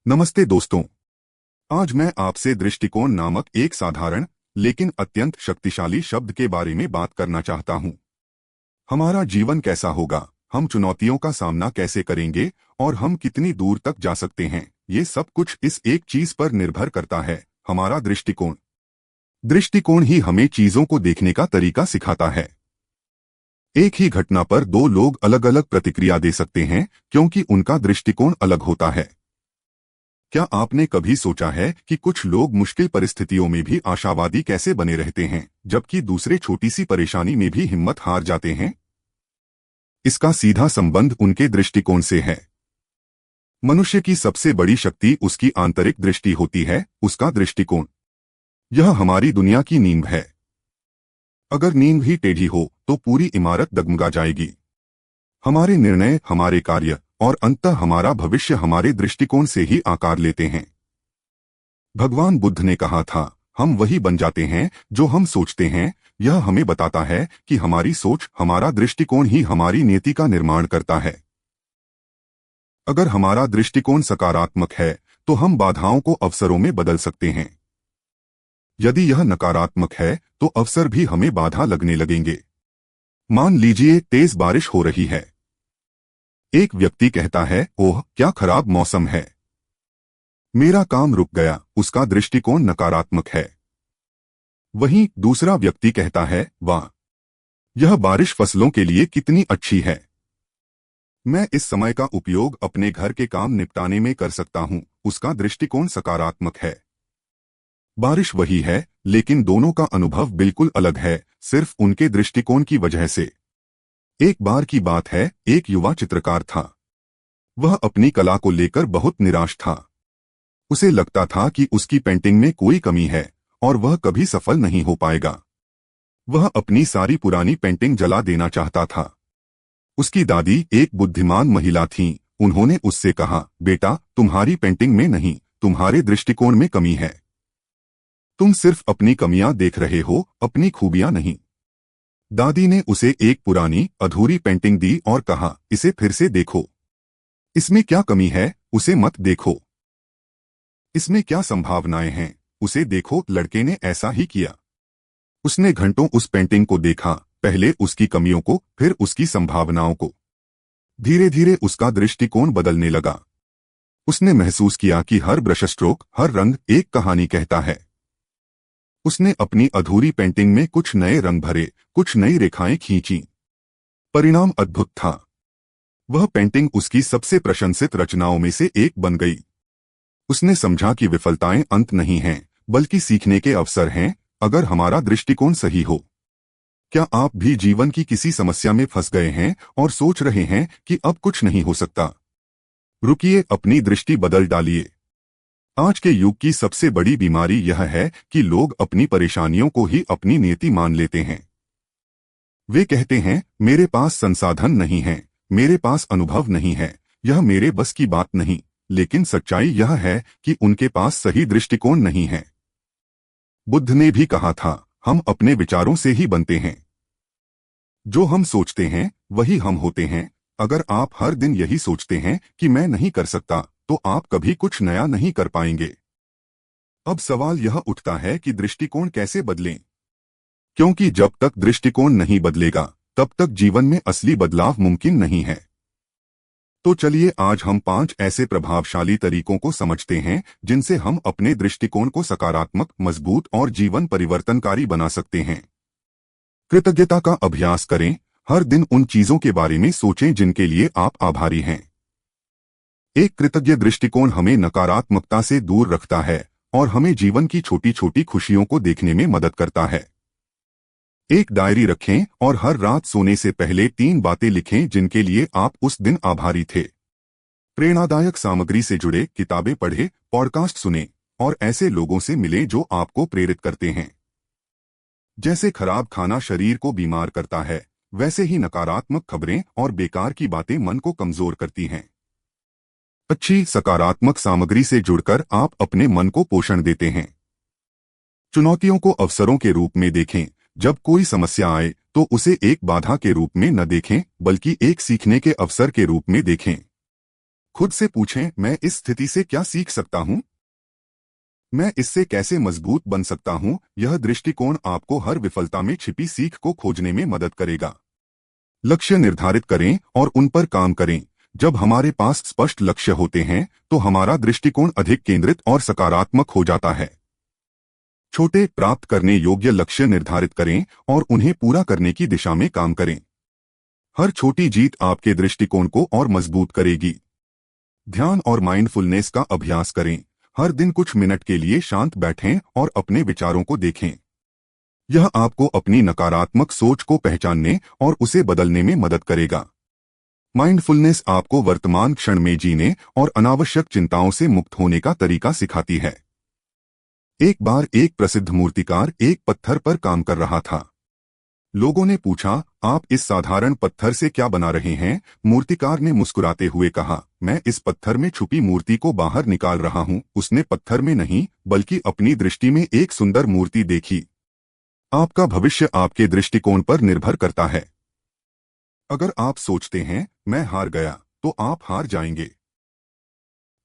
नमस्ते दोस्तों। आज मैं आपसे दृष्टिकोण नामक एक साधारण लेकिन अत्यंत शक्तिशाली शब्द के बारे में बात करना चाहता हूं। हमारा जीवन कैसा होगा, हम चुनौतियों का सामना कैसे करेंगे और हम कितनी दूर तक जा सकते हैं, ये सब कुछ इस एक चीज पर निर्भर करता है, हमारा दृष्टिकोण। दृष्टिकोण ही हमें चीजों को देखने का तरीका सिखाता है। एक ही घटना पर दो लोग अलग अलग प्रतिक्रिया दे सकते हैं क्योंकि उनका दृष्टिकोण अलग होता है। क्या आपने कभी सोचा है कि कुछ लोग मुश्किल परिस्थितियों में भी आशावादी कैसे बने रहते हैं, जबकि दूसरे छोटी सी परेशानी में भी हिम्मत हार जाते हैं? इसका सीधा संबंध उनके दृष्टिकोण से है। मनुष्य की सबसे बड़ी शक्ति उसकी आंतरिक दृष्टि होती है, उसका दृष्टिकोण। यह हमारी दुनिया की नींव है। अगर नींव ही टेढ़ी हो तो पूरी इमारत डगमगा जाएगी। हमारे निर्णय, हमारे कार्य और अंततः हमारा भविष्य हमारे दृष्टिकोण से ही आकार लेते हैं। भगवान बुद्ध ने कहा था, हम वही बन जाते हैं जो हम सोचते हैं। यह हमें बताता है कि हमारी सोच, हमारा दृष्टिकोण ही हमारी नीति का निर्माण करता है। अगर हमारा दृष्टिकोण सकारात्मक है तो हम बाधाओं को अवसरों में बदल सकते हैं। यदि यह नकारात्मक है तो अवसर भी हमें बाधा लगने लगेंगे। मान लीजिए तेज बारिश हो रही है। एक व्यक्ति कहता है, ओह क्या खराब मौसम है, मेरा काम रुक गया। उसका दृष्टिकोण नकारात्मक है। वहीं दूसरा व्यक्ति कहता है, वाह यह बारिश फसलों के लिए कितनी अच्छी है, मैं इस समय का उपयोग अपने घर के काम निपटाने में कर सकता हूं। उसका दृष्टिकोण सकारात्मक है। बारिश वही है लेकिन दोनों का अनुभव बिल्कुल अलग है, सिर्फ उनके दृष्टिकोण की वजह से। एक बार की बात है, एक युवा चित्रकार था। वह अपनी कला को लेकर बहुत निराश था। उसे लगता था कि उसकी पेंटिंग में कोई कमी है और वह कभी सफल नहीं हो पाएगा। वह अपनी सारी पुरानी पेंटिंग जला देना चाहता था। उसकी दादी एक बुद्धिमान महिला थीं। उन्होंने उससे कहा, बेटा तुम्हारी पेंटिंग में नहीं, तुम्हारे दृष्टिकोण में कमी है। तुम सिर्फ अपनी कमियां देख रहे हो, अपनी खूबियां नहीं। दादी ने उसे एक पुरानी अधूरी पेंटिंग दी और कहा, इसे फिर से देखो। इसमें क्या कमी है, उसे मत देखो। इसमें क्या संभावनाएं हैं, उसे देखो। लड़के ने ऐसा ही किया। उसने घंटों उस पेंटिंग को देखा, पहले उसकी कमियों को, फिर उसकी संभावनाओं को। धीरे धीरे उसका दृष्टिकोण बदलने लगा। उसने महसूस किया कि हर ब्रश स्ट्रोक, हर रंग एक कहानी कहता है। उसने अपनी अधूरी पेंटिंग में कुछ नए रंग भरे, कुछ नई रेखाएं खींची। परिणाम अद्भुत था। वह पेंटिंग उसकी सबसे प्रशंसित रचनाओं में से एक बन गई। उसने समझा कि विफलताएं अंत नहीं हैं, बल्कि सीखने के अवसर हैं, अगर हमारा दृष्टिकोण सही हो। क्या आप भी जीवन की किसी समस्या में फंस गए हैं और सोच रहे हैं कि अब कुछ नहीं हो सकता? रुकिए, अपनी दृष्टि बदल डालिए। आज के युग की सबसे बड़ी बीमारी यह है कि लोग अपनी परेशानियों को ही अपनी नियति मान लेते हैं। वे कहते हैं, मेरे पास संसाधन नहीं है, मेरे पास अनुभव नहीं है, यह मेरे बस की बात नहीं। लेकिन सच्चाई यह है कि उनके पास सही दृष्टिकोण नहीं है। बुद्ध ने भी कहा था, हम अपने विचारों से ही बनते हैं। जो हम सोचते हैं वही हम होते हैं। अगर आप हर दिन यही सोचते हैं कि मैं नहीं कर सकता, तो आप कभी कुछ नया नहीं कर पाएंगे। अब सवाल यह उठता है कि दृष्टिकोण कैसे बदलें? क्योंकि जब तक दृष्टिकोण नहीं बदलेगा, तब तक जीवन में असली बदलाव मुमकिन नहीं है। तो चलिए आज हम 5 ऐसे प्रभावशाली तरीकों को समझते हैं जिनसे हम अपने दृष्टिकोण को सकारात्मक, मजबूत और जीवन परिवर्तनकारी बना सकते हैं। कृतज्ञता का अभ्यास करें। हर दिन उन चीजों के बारे में सोचें जिनके लिए आप आभारी हैं। एक कृतज्ञ दृष्टिकोण हमें नकारात्मकता से दूर रखता है और हमें जीवन की छोटी छोटी खुशियों को देखने में मदद करता है। एक डायरी रखें और हर रात सोने से पहले 3 बातें लिखें जिनके लिए आप उस दिन आभारी थे। प्रेरणादायक सामग्री से जुड़े किताबें पढ़ें, पॉडकास्ट सुनें और ऐसे लोगों से मिलें जो आपको प्रेरित करते हैं। जैसे खराब खाना शरीर को बीमार करता है, वैसे ही नकारात्मक खबरें और बेकार की बातें मन को कमजोर करती हैं। अच्छी सकारात्मक सामग्री से जुड़कर आप अपने मन को पोषण देते हैं। चुनौतियों को अवसरों के रूप में देखें। जब कोई समस्या आए तो उसे एक बाधा के रूप में न देखें, बल्कि एक सीखने के अवसर के रूप में देखें। खुद से पूछें, मैं इस स्थिति से क्या सीख सकता हूं? मैं इससे कैसे मजबूत बन सकता हूं? यह दृष्टिकोण आपको हर विफलता में छिपी सीख को खोजने में मदद करेगा। लक्ष्य निर्धारित करें और उन पर काम करें। जब हमारे पास स्पष्ट लक्ष्य होते हैं तो हमारा दृष्टिकोण अधिक केंद्रित और सकारात्मक हो जाता है। छोटे, प्राप्त करने योग्य लक्ष्य निर्धारित करें और उन्हें पूरा करने की दिशा में काम करें। हर छोटी जीत आपके दृष्टिकोण को और मजबूत करेगी। ध्यान और माइंडफुलनेस का अभ्यास करें। हर दिन कुछ मिनट के लिए शांत बैठें और अपने विचारों को देखें। यह आपको अपनी नकारात्मक सोच को पहचानने और उसे बदलने में मदद करेगा। माइंडफुलनेस आपको वर्तमान क्षण में जीने और अनावश्यक चिंताओं से मुक्त होने का तरीका सिखाती है। एक बार एक प्रसिद्ध मूर्तिकार एक पत्थर पर काम कर रहा था। लोगों ने पूछा, आप इस साधारण पत्थर से क्या बना रहे हैं? मूर्तिकार ने मुस्कुराते हुए कहा, मैं इस पत्थर में छुपी मूर्ति को बाहर निकाल रहा हूं। उसने पत्थर में नहीं बल्कि अपनी दृष्टि में एक सुंदर मूर्ति देखी। आपका भविष्य आपके दृष्टिकोण पर निर्भर करता है। अगर आप सोचते हैं मैं हार गया, तो आप हार जाएंगे।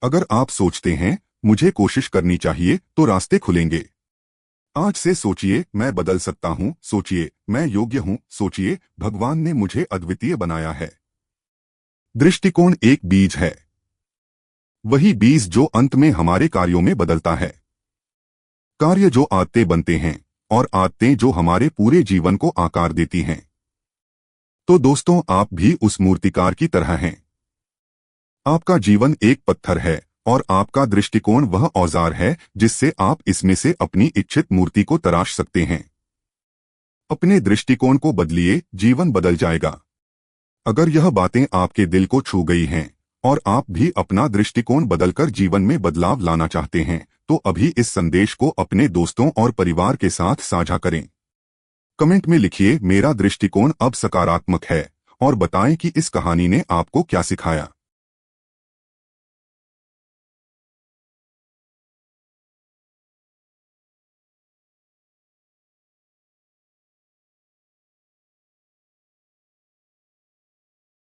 अगर आप सोचते हैं मुझे कोशिश करनी चाहिए, तो रास्ते खुलेंगे। आज से सोचिए, मैं बदल सकता हूं। सोचिए, मैं योग्य हूं। सोचिए, भगवान ने मुझे अद्वितीय बनाया है। दृष्टिकोण एक बीज है, वही बीज जो अंत में हमारे कार्यों में बदलता है। कार्य जो आदतें बनते हैं और आदतें जो हमारे पूरे जीवन को आकार देती हैं। तो दोस्तों, आप भी उस मूर्तिकार की तरह हैं। आपका जीवन एक पत्थर है और आपका दृष्टिकोण वह औजार है जिससे आप इसमें से अपनी इच्छित मूर्ति को तराश सकते हैं। अपने दृष्टिकोण को बदलिए, जीवन बदल जाएगा। अगर यह बातें आपके दिल को छू गई हैं और आप भी अपना दृष्टिकोण बदलकर जीवन में बदलाव लाना चाहते हैं, तो अभी इस संदेश को अपने दोस्तों और परिवार के साथ साझा करें। कमेंट में लिखिए, मेरा दृष्टिकोण अब सकारात्मक है, और बताएं कि इस कहानी ने आपको क्या सिखाया।